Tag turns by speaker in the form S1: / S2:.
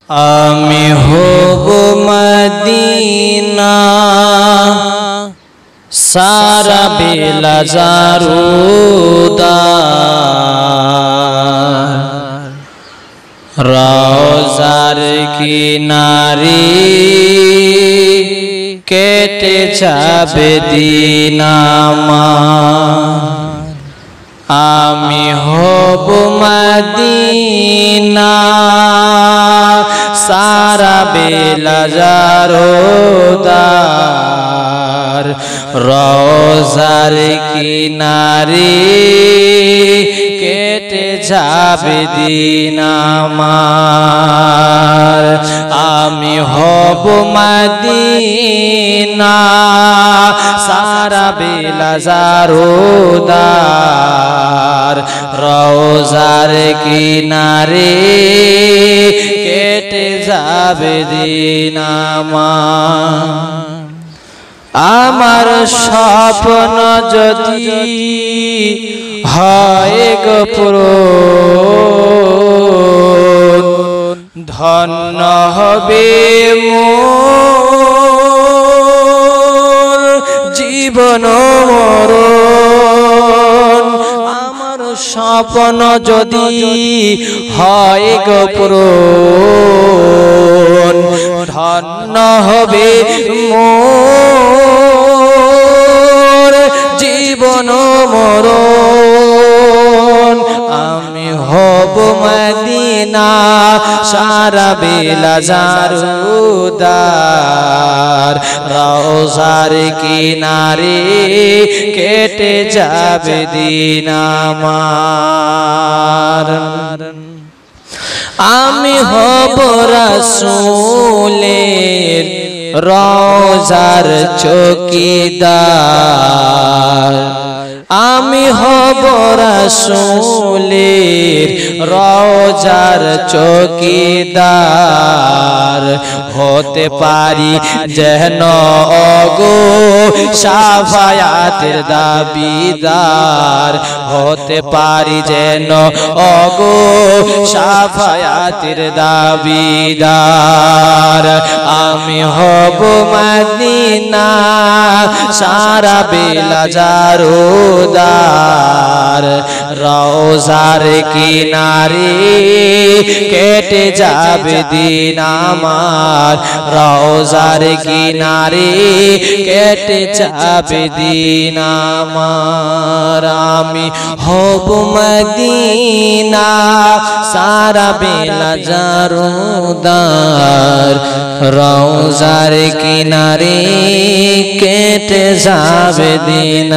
S1: আমি হব মদিনা সারা বেলা জারুদার রওজার কিনারে কেটে যাবে দিন আমার। আমি হব মদিনা সারা বেলা জারুদার রওজার কিনারে কেটে যাবে দিন আমার। আমি হব মদিনা সারা বেলা জারুদার রওজার কিনারে কেটে যাবে দিন আমার। স্বপ্ন যদি হয় গো পূরণ ধন্য হবে মোর জীবন মরণ। আমার স্বপ্ন যদি হয় গো পূরণ ধন্য হবে মোর জীবন মরণ। আমি হব মদিনা সারা বেলা জারুদার রওজার কিনারে কেটে যাবে দিন আমার। আমি হব রাসূলের রওজার চৌকিদার। আমি হব রাসূলের রওজার চৌকিদার। হতে পারি যেন ওগো শাফায়াতের দাবিদার। হতে পারি যেন ওগো শাফায়াতের দাবিদার। আমি হব মদিনা সারা বেলা জারুদার রওজার কিনারে কেটে যাবে দিন আমার। রওজার কিনারে কেটে যাবে দিন আমার। আমি হব মদিনা সারা বেলা জারুদার রওজার কিনারে কেটে যাবে দিন।